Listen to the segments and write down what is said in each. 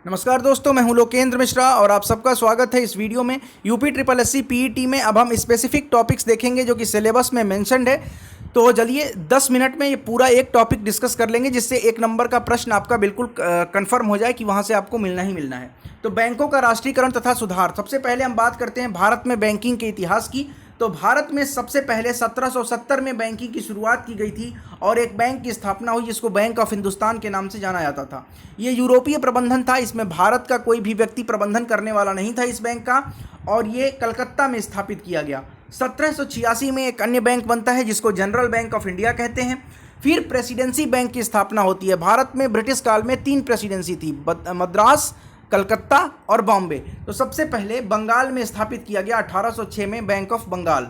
नमस्कार दोस्तों, मैं हूं लोकेंद्र मिश्रा और आप सबका स्वागत है इस वीडियो में। UP triple S C PET में अब हम स्पेसिफिक टॉपिक्स देखेंगे जो कि सिलेबस में मेंशन्ड है। तो चलिए 10 मिनट में ये पूरा एक टॉपिक डिस्कस कर लेंगे जिससे एक नंबर का प्रश्न आपका बिल्कुल कंफर्म हो जाए कि वहाँ से आपको मिलना ही मिलना है। तो बैंकों का राष्ट्रीयकरण तथा सुधार, सबसे पहले हम बात करते हैं भारत में बैंकिंग के इतिहास की। तो भारत में सबसे पहले 1770 में बैंकिंग की शुरुआत की गई थी और एक बैंक की स्थापना हुई जिसको बैंक ऑफ हिंदुस्तान के नाम से जाना जाता था। ये यूरोपीय प्रबंधन था, इसमें भारत का कोई भी व्यक्ति प्रबंधन करने वाला नहीं था इस बैंक का, और ये कलकत्ता में स्थापित किया गया। 1786 में एक अन्य बैंक बनता है जिसको जनरल बैंक ऑफ इंडिया कहते हैं। फिर प्रेसिडेंसी बैंक की स्थापना होती है। भारत में ब्रिटिश काल में 3 प्रेसिडेंसी थी, मद्रास, कलकत्ता और बॉम्बे। तो सबसे पहले बंगाल में स्थापित किया गया 1806 में बैंक ऑफ बंगाल।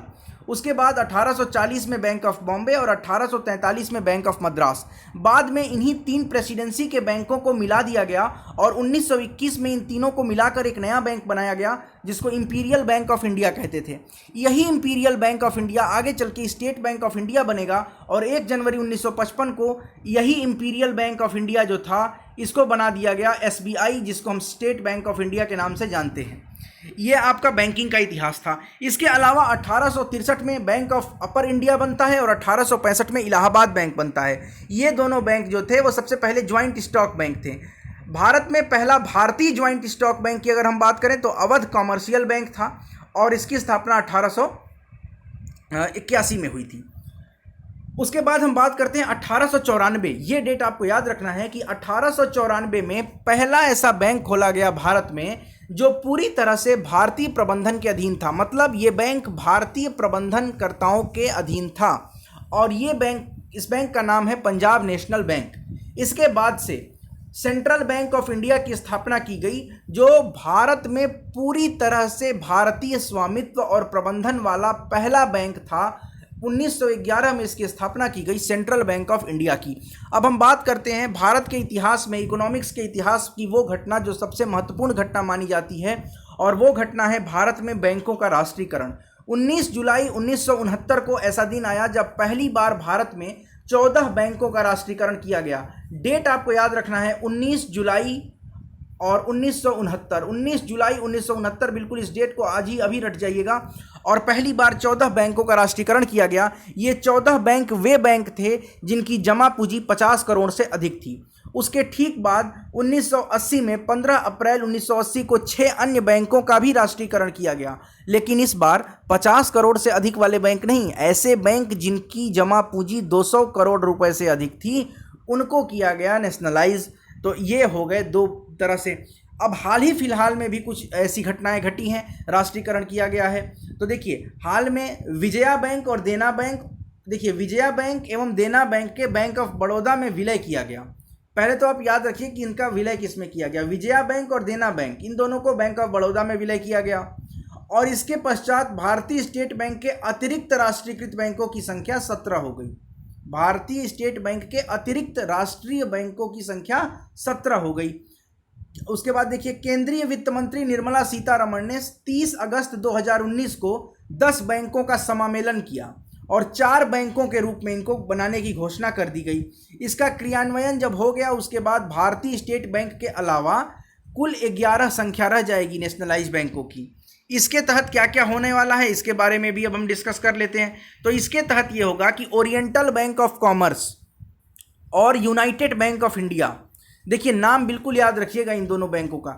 उसके बाद 1840 में बैंक ऑफ बॉम्बे और 1843 में बैंक ऑफ मद्रास। बाद में इन्हीं 3 प्रेसिडेंसी के बैंकों को मिला दिया गया और 1921 में इन तीनों को मिलाकर एक नया बैंक बनाया गया जिसको इंपीरियल बैंक ऑफ इंडिया कहते थे। यही इंपीरियल बैंक ऑफ इंडिया आगे चल के स्टेट बैंक ऑफ इंडिया बनेगा और 1 जनवरी 1955 को यही इंपीरियल बैंक ऑफ इंडिया जो था इसको बना दिया गया एसबीआई, जिसको हम स्टेट बैंक ऑफ इंडिया के नाम से जानते हैं। ये आपका बैंकिंग का इतिहास था। इसके अलावा 1863 में बैंक ऑफ अपर इंडिया बनता है और 1865 में इलाहाबाद बैंक बनता है। ये दोनों बैंक जो थे वो सबसे पहले ज्वाइंट स्टॉक बैंक थे। भारत में पहला भारतीय ज्वाइंट स्टॉक बैंक की अगर हम बात करें तो अवध कॉमर्शियल बैंक था और इसकी स्थापना 1881 में हुई थी। उसके बाद हम बात करते हैं 1894। ये डेट आपको याद रखना है कि 1894 में पहला ऐसा बैंक खोला गया भारत में जो पूरी तरह से भारतीय प्रबंधन के अधीन था। मतलब ये बैंक भारतीय प्रबंधनकर्ताओं के अधीन था और ये बैंक, इस बैंक का नाम है पंजाब नेशनल बैंक। इसके बाद से सेंट्रल बैंक ऑफ इंडिया की स्थापना की गई जो भारत में पूरी तरह से भारतीय स्वामित्व और प्रबंधन वाला पहला बैंक था। 1911 में इसकी स्थापना की गई सेंट्रल बैंक ऑफ इंडिया की। अब हम बात करते हैं भारत के इतिहास में, इकोनॉमिक्स के इतिहास की वो घटना जो सबसे महत्वपूर्ण घटना मानी जाती है और वो घटना है भारत में बैंकों का राष्ट्रीयकरण। 19 जुलाई 1969 को ऐसा दिन आया जब पहली बार भारत में 14 बैंकों का राष्ट्रीयकरण किया गया। डेट आपको याद रखना है 19 जुलाई और 1969। 19 जुलाई 1969, बिल्कुल इस डेट को आज ही अभी रट जाइएगा। और पहली बार 14 बैंकों का राष्ट्रीयकरण किया गया। ये 14 बैंक वे बैंक थे जिनकी जमा पूंजी 50 करोड़ से अधिक थी। उसके ठीक बाद 1980 में 15 अप्रैल 1980 को 6 अन्य बैंकों का भी राष्ट्रीयकरण किया गया, लेकिन इस बार 50 करोड़ से अधिक वाले बैंक नहीं, ऐसे बैंक जिनकी जमा पूंजी 200 करोड़ रुपए से अधिक थी उनको किया गया नेशनलाइज। तो ये हो गए दो तरह से। अब हाल ही फिलहाल में भी कुछ ऐसी घटनाएं घटी हैं, राष्ट्रीयकरण किया गया है। तो देखिए हाल में विजया बैंक और देना बैंक, देखिए विजया बैंक एवं देना बैंक के बैंक ऑफ बड़ौदा में विलय किया गया। पहले तो आप याद रखिए कि इनका विलय किसमें किया गया, विजया बैंक और देना बैंक, इन दोनों को बैंक ऑफ बड़ौदा में विलय किया गया। और इसके पश्चात भारतीय स्टेट बैंक के अतिरिक्त राष्ट्रीयकृत बैंकों की संख्या 17 हो गई। भारतीय स्टेट बैंक के अतिरिक्त राष्ट्रीय बैंकों की संख्या 17 हो गई। उसके बाद देखिए केंद्रीय वित्त मंत्री निर्मला सीतारमण ने 30 अगस्त 2019 को 10 बैंकों का समामेलन किया और 4 बैंकों के रूप में इनको बनाने की घोषणा कर दी गई। इसका क्रियान्वयन जब हो गया उसके बाद भारतीय स्टेट बैंक के अलावा कुल 11 संख्या रह जाएगी नेशनलाइज बैंकों की। इसके तहत क्या क्या होने वाला है इसके बारे में भी अब हम डिस्कस कर लेते हैं। तो इसके तहत ये होगा कि ओरिएंटल बैंक ऑफ कॉमर्स और यूनाइटेड बैंक ऑफ इंडिया, देखिए नाम बिल्कुल याद रखिएगा इन दोनों बैंकों का।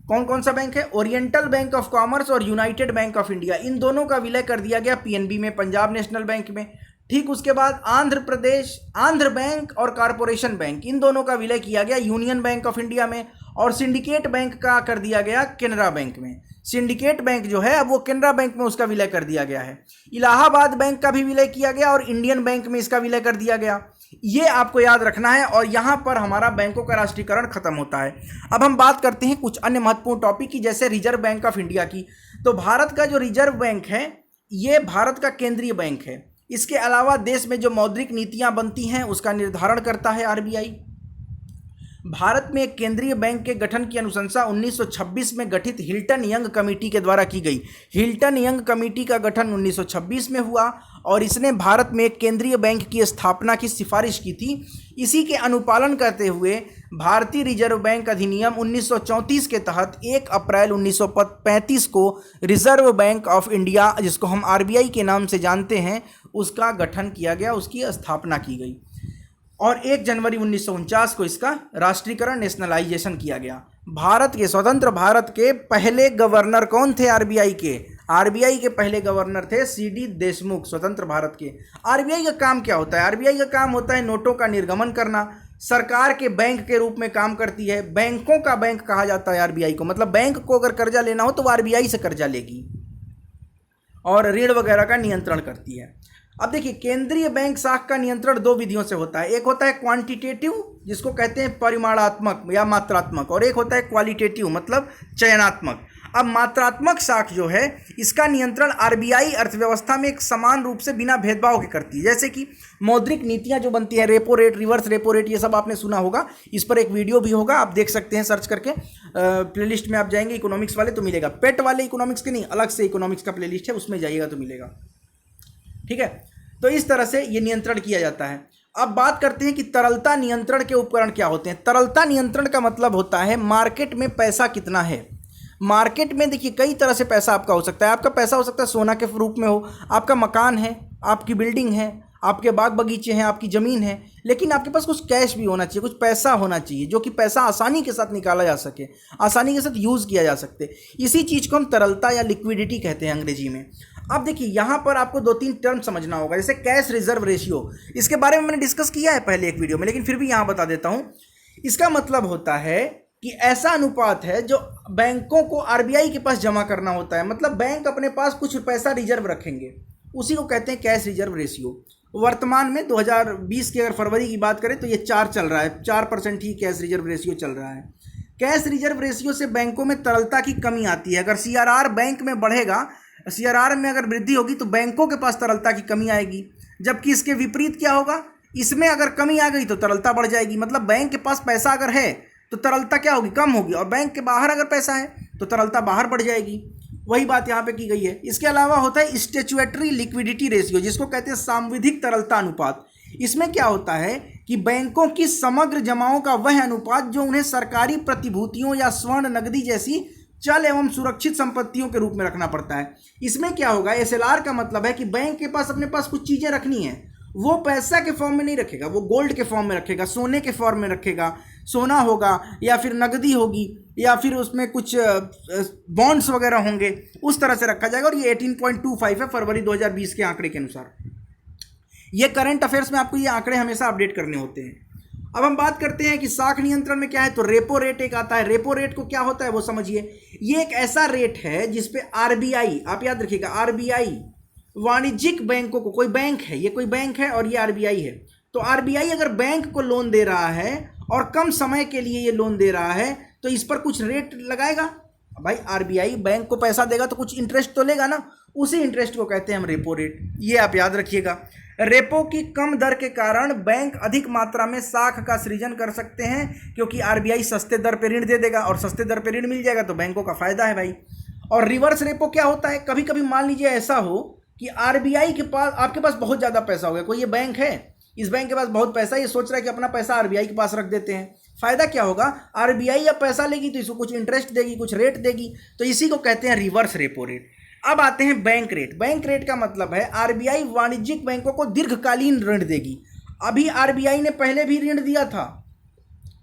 कौन कौन सा बैंक है, ओरिएंटल बैंक ऑफ कॉमर्स और यूनाइटेड बैंक ऑफ इंडिया, इन दोनों का विलय कर दिया गया पीएनबी में, पंजाब नेशनल बैंक में। ठीक उसके बाद आंध्र बैंक और कॉरपोरेशन बैंक, इन दोनों का विलय किया गया यूनियन बैंक ऑफ इंडिया में। और सिंडिकेट बैंक का कर दिया गया केनरा बैंक में। सिंडिकेट बैंक जो है अब वो केनरा बैंक में उसका विलय कर दिया गया है। इलाहाबाद बैंक का भी विलय किया गया और इंडियन बैंक में इसका विलय कर दिया गया। ये आपको याद रखना है और यहाँ पर हमारा बैंकों का राष्ट्रीयकरण खत्म होता है। अब हम बात करते हैं कुछ अन्य महत्वपूर्ण टॉपिक की, जैसे रिजर्व बैंक ऑफ इंडिया की। तो भारत का जो रिजर्व बैंक है ये भारत का केंद्रीय बैंक है। इसके अलावा देश में जो मौद्रिक नीतियाँ बनती हैं उसका निर्धारण करता है आरबीआई। भारत में एक केंद्रीय बैंक के गठन की अनुशंसा 1926 में गठित हिल्टन यंग कमेटी के द्वारा की गई। हिल्टन यंग कमेटी का गठन 1926 में हुआ और इसने भारत में एक केंद्रीय बैंक की स्थापना की सिफारिश की थी। इसी के अनुपालन करते हुए भारतीय रिजर्व बैंक अधिनियम 1934 के तहत 1 अप्रैल 1935 को रिजर्व बैंक ऑफ इंडिया, जिसको हम आरबीआई के नाम से जानते हैं, उसका गठन किया गया, उसकी स्थापना की गई और 1 जनवरी 1949 को इसका राष्ट्रीयकरण, नेशनलाइजेशन किया गया। भारत के, स्वतंत्र भारत के पहले गवर्नर कौन थे आरबीआई के? आरबीआई के पहले गवर्नर थे सीडी देशमुख, स्वतंत्र भारत के। आरबीआई का काम क्या होता है? आरबीआई का काम होता है नोटों का निर्गमन करना, सरकार के बैंक के रूप में काम करती है। बैंकों का बैंक कहा जाता है आरबीआई को, मतलब बैंक को अगर कर्जा लेना हो तो वो आरबीआई से कर्जा लेगी और ऋण वगैरह का नियंत्रण करती है। अब देखिए, केंद्रीय बैंक शाख का नियंत्रण 2 विधियों से होता है। एक होता है क्वांटिटेटिव, जिसको कहते हैं परिमाणात्मक या मात्रात्मक, और एक होता है क्वालिटेटिव, मतलब चयनात्मक। अब मात्रात्मक शाख जो है, इसका नियंत्रण आरबीआई अर्थव्यवस्था में एक समान रूप से बिना भेदभाव के करती है। जैसे कि मौद्रिक नीतियां जो बनती हैं, repo rate, reverse repo rate, ये सब आपने सुना होगा। इस पर एक वीडियो भी होगा, आप देख सकते हैं सर्च करके। प्लेलिस्ट में आप जाएंगे इकोनॉमिक्स वाले तो मिलेगा, पेट वाले इकोनॉमिक्स के नहीं, अलग से इकोनॉमिक्स का प्लेलिस्ट है, उसमें जाइएगा तो मिलेगा। ठीक है, तो इस तरह से ये नियंत्रण किया जाता है। अब बात करते हैं कि तरलता नियंत्रण के उपकरण क्या होते हैं। तरलता नियंत्रण का मतलब होता है मार्केट में पैसा कितना है। मार्केट में देखिए कई तरह से पैसा आपका हो सकता है। आपका पैसा हो सकता है सोना के रूप में हो, आपका मकान है, आपकी बिल्डिंग है, आपके बाग बगीचे हैं, आपकी ज़मीन है, लेकिन आपके पास कुछ कैश भी होना चाहिए, कुछ पैसा होना चाहिए जो कि पैसा आसानी के साथ निकाला जा सके, आसानी के साथ यूज़ किया जा सकते। इसी चीज़ को हम तरलता या लिक्विडिटी कहते हैं अंग्रेजी में। अब देखिए, यहाँ पर आपको 2-3 टर्म समझना होगा, जैसे कैश रिजर्व रेशियो। इसके बारे में मैंने डिस्कस किया है पहले एक वीडियो में, लेकिन फिर भी यहाँ बता देता हूँ। इसका मतलब होता है कि ऐसा अनुपात है जो बैंकों को आरबीआई के पास जमा करना होता है, मतलब बैंक अपने पास कुछ पैसा रिजर्व रखेंगे, उसी को कहते हैं कैश रिजर्व रेशियो। वर्तमान में 2020 की अगर फरवरी की बात करें तो ये 4 चल रहा है, 4% ही कैश रिजर्व रेशियो चल रहा है। कैश रिजर्व रेशियो से बैंकों में तरलता की कमी आती है। अगर सीआरआर बैंक में बढ़ेगा, सीआरआर में अगर वृद्धि होगी तो बैंकों के पास तरलता की कमी आएगी, जबकि इसके विपरीत क्या होगा, इसमें अगर कमी आ गई तो तरलता बढ़ जाएगी। मतलब बैंक के पास पैसा अगर है तो तरलता क्या होगी, कम होगी, और बैंक के बाहर अगर पैसा है तो तरलता बाहर बढ़ जाएगी। वही बात यहाँ पे की गई है। इसके अलावा होता है स्टैट्यूटरी लिक्विडिटी रेशियो, जिसको कहते हैं सांविधिक तरलता अनुपात। इसमें क्या होता है कि बैंकों की समग्र जमाओं का वह अनुपात जो उन्हें सरकारी प्रतिभूतियों या स्वर्ण नकदी जैसी चल एवं सुरक्षित संपत्तियों के रूप में रखना पड़ता है। इसमें क्या होगा, एसएलआर का मतलब है कि बैंक के पास अपने पास कुछ चीज़ें रखनी है, वो पैसा के फॉर्म में नहीं रखेगा, वो गोल्ड के फॉर्म में रखेगा, सोने के फॉर्म में रखेगा, सोना होगा या फिर नकदी होगी या फिर उसमें कुछ बॉन्ड्स वगैरह होंगे, उस तरह से रखा जाएगा। और ये 18.25 है फरवरी 2020 के आंकड़े के अनुसार। ये करंट अफेयर्स में आपको ये आंकड़े हमेशा अपडेट करने होते हैं। अब हम बात करते हैं कि शाख नियंत्रण में क्या है, तो रेपो रेट एक आता है। रेपो रेट को क्या होता है वो समझिए। ये एक ऐसा रेट है जिसपे आरबीआई, आप याद रखिएगा, आरबीआई वाणिज्यिक बैंकों को, कोई बैंक है, ये कोई बैंक है और ये आरबीआई है, तो आरबीआई अगर बैंक को लोन दे रहा है और कम समय के लिए ये लोन दे रहा है तो इस पर कुछ रेट लगाएगा। भाई आरबीआई बैंक को पैसा देगा तो कुछ इंटरेस्ट तो लेगा ना, उसी इंटरेस्ट को कहते हैं हम रेपो रेट। ये आप याद रखिएगा। रेपो की कम दर के कारण बैंक अधिक मात्रा में साख का सृजन कर सकते हैं, क्योंकि आरबीआई सस्ते दर पर ऋण दे देगा और सस्ते दर पर ऋण मिल जाएगा तो बैंकों का फायदा है भाई। और रिवर्स रेपो क्या होता है, कभी कभी मान लीजिए ऐसा हो कि आरबीआई के पास, आपके पास बहुत ज़्यादा पैसा हो गया, कोई ये बैंक है, इस बैंक के पास बहुत पैसा है, ये सोच रहा है कि अपना पैसा आरबीआई के पास रख देते हैं। फायदा क्या होगा, आरबीआई जब पैसा लेगी तो इसको कुछ इंटरेस्ट देगी, कुछ रेट देगी, तो इसी को कहते हैं रिवर्स रेपो रेट। अब आते हैं बैंक रेट। बैंक रेट का मतलब है आरबीआई वाणिज्यिक बैंकों को दीर्घकालीन ऋण देगी। अभी आरबीआई ने पहले भी ऋण दिया था।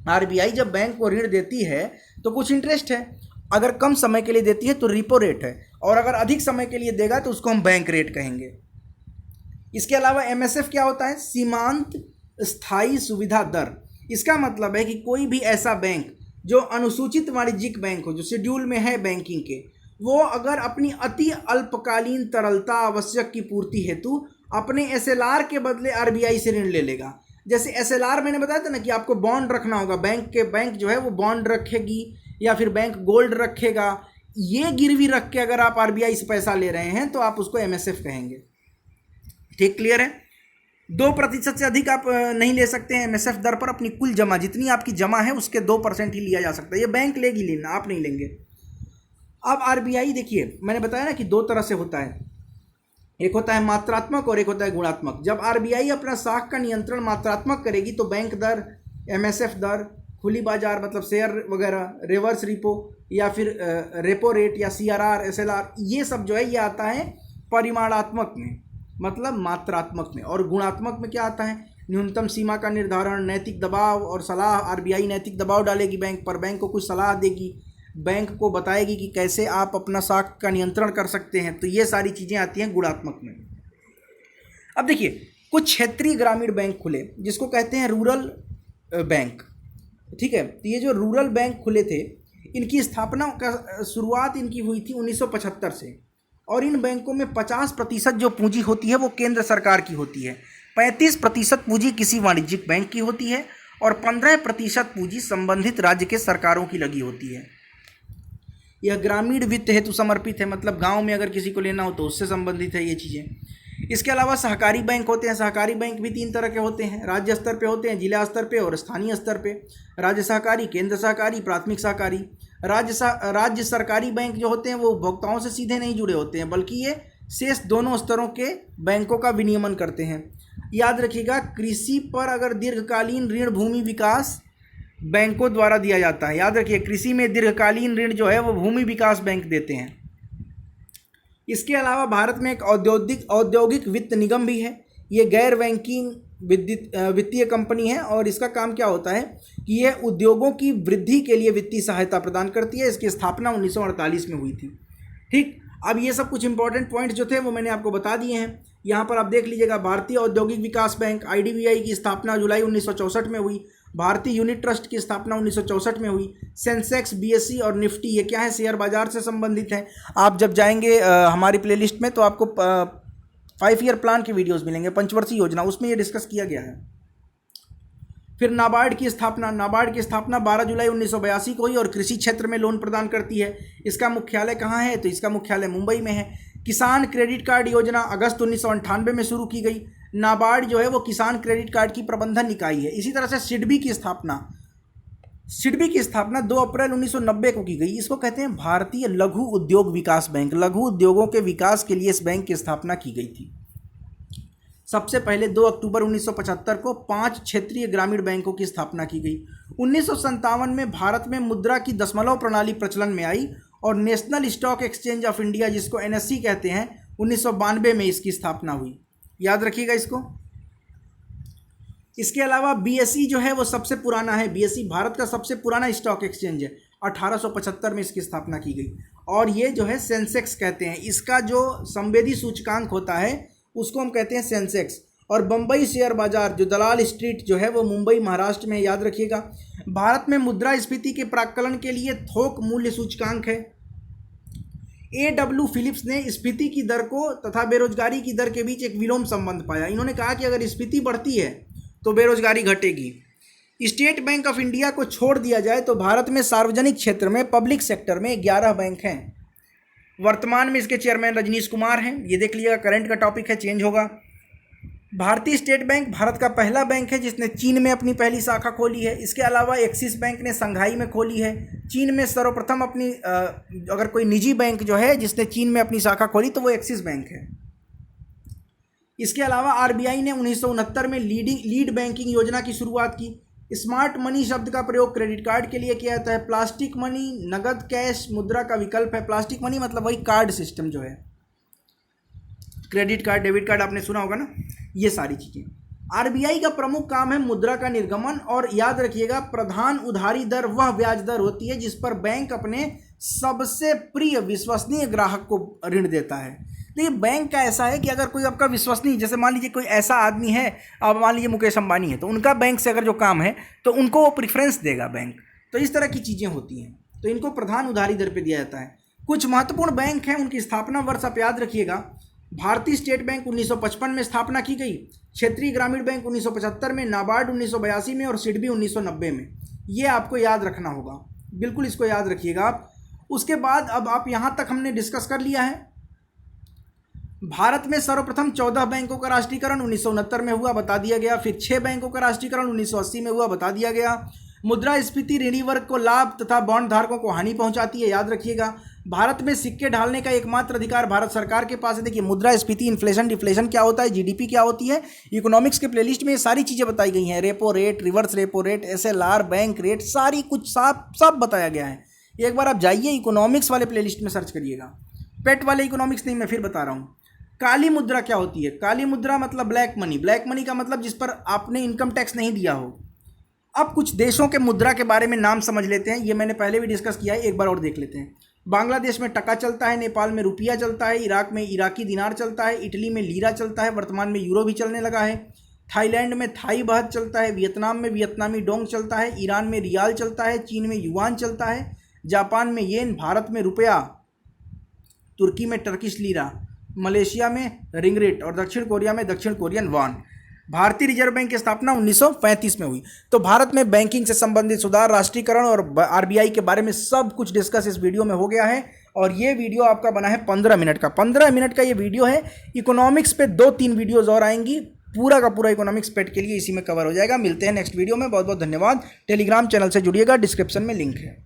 आरबीआई जब बैंक को ऋण देती है तो कुछ इंटरेस्ट है, अगर कम समय के लिए देती है तो रिपो रेट है, और अगर अधिक समय के लिए देगा तो उसको हम बैंक रेट कहेंगे। इसके अलावा एमएसएफ क्या होता है, सीमांत स्थायी सुविधा दर। इसका मतलब है कि कोई भी ऐसा बैंक जो अनुसूचित वाणिज्यिक बैंक हो, जो शेड्यूल में है बैंकिंग के, वो अगर अपनी अति अल्पकालीन तरलता आवश्यक की पूर्ति हेतु अपने एसएलआर के बदले आरबीआई से ऋण ले लेगा। जैसे एसएलआर मैंने बताया था ना कि आपको बॉन्ड रखना होगा, बैंक जो है वो बॉन्ड रखेगी या फिर बैंक गोल्ड रखेगा। ये गिरवी रख के अगर आप आरबीआई से पैसा ले रहे हैं तो आप उसको एमएसएफ कहेंगे। ठीक, क्लियर है। 2% से अधिक आप नहीं ले सकते हैं एमएसएफ दर पर। अपनी कुल जमा, जितनी आपकी जमा है उसके 2% ही लिया जा सकता है। ये बैंक लेगी, लेना आप नहीं लेंगे। अब आरबीआई देखिए, मैंने बताया ना कि दो तरह से होता है, एक होता है मात्रात्मक और एक होता है गुणात्मक। जब आरबीआई अपना साख का नियंत्रण मात्रात्मक करेगी तो बैंक दर, एमएसएफ दर, खुली बाजार मतलब शेयर वगैरह, रिवर्स रिपो या फिर रेपो रेट या सीआरआर, एसएलआर, ये सब जो है ये आता है परिमाणात्मक में, मतलब मात्रात्मक में। और गुणात्मक में क्या आता है? न्यूनतम सीमा का निर्धारण, नैतिक दबाव और सलाह। आरबीआई नैतिक दबाव डालेगी बैंक पर, बैंक को कुछ सलाह देगी, बैंक को बताएगी कि कैसे आप अपना साख का नियंत्रण कर सकते हैं। तो ये सारी चीज़ें आती हैं गुणात्मक में। अब देखिए, कुछ क्षेत्रीय ग्रामीण बैंक खुले जिसको कहते हैं रूरल बैंक, ठीक है। तो ये जो रूरल बैंक खुले थे, इनकी स्थापना का शुरुआत इनकी हुई थी 1975 से। और इन बैंकों में 50% जो पूंजी होती है वो केंद्र सरकार की होती है, 35% पूंजी किसी वाणिज्यिक बैंक की होती है और 15% पूंजी संबंधित राज्य के सरकारों की लगी होती है। यह ग्रामीण वित्त हेतु समर्पित है, मतलब गांव में अगर किसी को लेना हो तो उससे संबंधित है ये चीज़ें। इसके अलावा सहकारी बैंक होते हैं। सहकारी बैंक भी 3 तरह के होते हैं, राज्य स्तर पे होते हैं, जिला स्तर पे और स्थानीय स्तर पे। राज्य सहकारी, केंद्र सहकारी, प्राथमिक सहकारी। राज्य सरकारी बैंक जो होते हैं वो उपभोक्ताओं से सीधे नहीं जुड़े होते हैं, बल्कि ये शेष दोनों स्तरों के बैंकों का विनियमन करते हैं। याद रखिएगा, कृषि पर अगर दीर्घकालीन ऋण भूमि विकास बैंकों द्वारा दिया जाता है। याद रखिए, कृषि में दीर्घकालीन ऋण जो है वो भूमि विकास बैंक देते हैं। इसके अलावा भारत में एक औद्योगिक वित्त निगम भी है। ये गैर बैंकिंग वित्तीय कंपनी है और इसका काम क्या होता है कि यह उद्योगों की वृद्धि के लिए वित्तीय सहायता प्रदान करती है। इसकी स्थापना 1948 में हुई थी। ठीक, अब ये सब कुछ इंपॉर्टेंट पॉइंट जो थे वो मैंने आपको बता दिए हैं। यहाँ पर आप देख लीजिएगा, भारतीय औद्योगिक विकास बैंक आईडीबीआई की स्थापना जुलाई 1964 में हुई। भारतीय यूनिट ट्रस्ट की स्थापना 1964 में हुई। सेंसेक्स, बीएसई और निफ्टी ये क्या है? शेयर बाजार से संबंधित है। आप जब जाएंगे हमारी प्लेलिस्ट में तो आपको 5 ईयर प्लान के वीडियोस मिलेंगे, पंचवर्षीय योजना, उसमें ये डिस्कस किया गया है। फिर नाबार्ड की स्थापना 12 जुलाई 1982 को हुई और कृषि क्षेत्र में लोन प्रदान करती है। इसका मुख्यालय कहाँ है? तो इसका मुख्यालय मुंबई में है। किसान क्रेडिट कार्ड योजना अगस्त 1998 में शुरू की गई। नाबार्ड जो है वो किसान क्रेडिट कार्ड की प्रबंधन इकाई है। इसी तरह से सिडबी की स्थापना 2 अप्रैल 1990 को की गई। इसको कहते हैं भारतीय लघु उद्योग विकास बैंक। लघु उद्योगों के विकास के लिए इस बैंक की स्थापना की गई थी। सबसे पहले 2 अक्टूबर 1975 को 5 क्षेत्रीय ग्रामीण बैंकों की स्थापना की गई। 1957 में भारत में मुद्रा की दशमलव प्रणाली प्रचलन में आई और national stock exchange of India, जिसको एनएससी कहते हैं, 1992 में इसकी स्थापना हुई। याद रखिएगा इसको। इसके अलावा बीएसई जो है वो सबसे पुराना है। बीएसई भारत का सबसे पुराना स्टॉक एक्सचेंज है। 1875 में इसकी स्थापना की गई। और ये जो है सेंसेक्स कहते हैं, इसका जो संवेदी सूचकांक होता है उसको हम कहते हैं सेंसेक्स। और बम्बई शेयर बाजार जो दलाल स्ट्रीट जो है वो मुंबई महाराष्ट्र में। याद रखिएगा, भारत में मुद्रास्फीति के प्राक्कलन के लिए थोक मूल्य सूचकांक है। A.W. फिलिप्स ने स्फीति की दर को तथा बेरोजगारी की दर के बीच एक विलोम संबंध पाया। इन्होंने कहा कि अगर स्फीति बढ़ती है तो बेरोजगारी घटेगी। स्टेट बैंक ऑफ इंडिया को छोड़ दिया जाए तो भारत में सार्वजनिक क्षेत्र में, पब्लिक सेक्टर में 11 बैंक हैं। वर्तमान में इसके चेयरमैन रजनीश कुमार हैं। ये देख लीजिएगा, करंट का टॉपिक है, चेंज होगा। भारतीय स्टेट बैंक भारत का पहला बैंक है जिसने चीन में अपनी पहली शाखा खोली है। इसके अलावा एक्सिस बैंक ने संघाई में खोली है। चीन में सर्वप्रथम अपनी अगर कोई निजी बैंक जो है जिसने चीन में अपनी शाखा खोली तो वो एक्सिस बैंक है। इसके अलावा आरबीआई ने 1969 में लीड बैंकिंग योजना की शुरुआत की। स्मार्ट मनी शब्द का प्रयोग क्रेडिट कार्ड के लिए किया जाता है। प्लास्टिक मनी नगद कैश मुद्रा का विकल्प है। प्लास्टिक मनी मतलब वही कार्ड सिस्टम जो है, क्रेडिट कार्ड, डेबिट कार्ड आपने सुना होगा ना, ये सारी चीज़ें। आरबीआई का प्रमुख काम है मुद्रा का निर्गमन। और याद रखिएगा, प्रधान उधारी दर वह ब्याज दर होती है जिस पर बैंक अपने सबसे प्रिय विश्वसनीय ग्राहक को ऋण देता है। देखिए, बैंक का ऐसा है कि अगर कोई आपका विश्वसनीय, जैसे मान लीजिए कोई ऐसा आदमी है, अब मान लीजिए मुकेश अंबानी है, तो उनका बैंक से अगर जो काम है तो उनको वो प्रेफरेंस देगा बैंक। तो इस तरह की चीज़ें होती हैं, तो इनको प्रधान उधारी दर पर दिया जाता है। कुछ महत्वपूर्ण बैंक हैं, उनकी स्थापना वर्ष आप याद रखिएगा। भारतीय स्टेट बैंक 1955 में स्थापना की गई। क्षेत्रीय ग्रामीण बैंक 1975 में, नाबार्ड 1982 में और सिडबी 1990 में। ये आपको याद रखना होगा, बिल्कुल इसको याद रखिएगा आप। उसके बाद अब आप यहाँ तक हमने डिस्कस कर लिया है। भारत में सर्वप्रथम 14 बैंकों का राष्ट्रीयकरण 1969 में हुआ, बता दिया गया। फिर 6 बैंकों का राष्ट्रीयकरण 1980 में हुआ, बता दिया गया। मुद्रास्फीति ऋणी वर्ग को लाभ तथा बॉन्ड धारकों को हानि पहुंचाती है, याद रखिएगा। भारत में सिक्के ढालने का एकमात्र अधिकार भारत सरकार के पास है। देखिए, मुद्रास्फीति, इन्फ्लेशन, डिफ्लेशन क्या होता है, जीडीपी क्या होती है, इकोनॉमिक्स के प्लेलिस्ट में ये सारी चीज़ें बताई गई हैं। Repo rate, reverse repo rate, SLR, bank rate, सारी कुछ सब बताया गया है। एक बार आप जाइए इकोनॉमिक्स वाले प्लेलिस्ट में सर्च करिएगा, पेट वाले इकोनॉमिक्स नहीं, मैं फिर बता रहा हूँ। काली मुद्रा क्या होती है? काली मुद्रा मतलब ब्लैक मनी। ब्लैक मनी का मतलब जिस पर आपने इनकम टैक्स नहीं दिया हो। अब कुछ देशों के मुद्रा के बारे में नाम समझ लेते हैं, ये मैंने पहले भी डिस्कस किया है, एक बार और देख लेते हैं। बांग्लादेश में टका चलता है, नेपाल में रुपया चलता है, इराक में इराकी दिनार चलता है, इटली में लीरा चलता है, वर्तमान में यूरो भी चलने लगा है। थाईलैंड में थाई बहत चलता है, वियतनाम में वियतनामी डोंग चलता है, ईरान में रियाल चलता है, चीन में युआन चलता है, जापान में येन, भारत में रुपया, तुर्की में टर्किश लीरा, मलेशिया में रिंगरेट और दक्षिण कोरिया में दक्षिण कोरियन वॉन। भारतीय रिजर्व बैंक की स्थापना 1935 में हुई। तो भारत में बैंकिंग से संबंधित सुधार, राष्ट्रीयकरण और आरबीआई के बारे में सब कुछ डिस्कस इस वीडियो में हो गया है। और ये वीडियो आपका बना है 15 मिनट का। 15 मिनट का ये वीडियो है। इकोनॉमिक्स पे 2-3 वीडियोज़ और आएंगी, पूरा का पूरा इकोनॉमिक्स पेट के लिए इसी में कवर हो जाएगा। मिलते हैं नेक्स्ट वीडियो में। बहुत बहुत धन्यवाद। टेलीग्राम चैनल से जुड़िएगा, डिस्क्रिप्शन में लिंक है।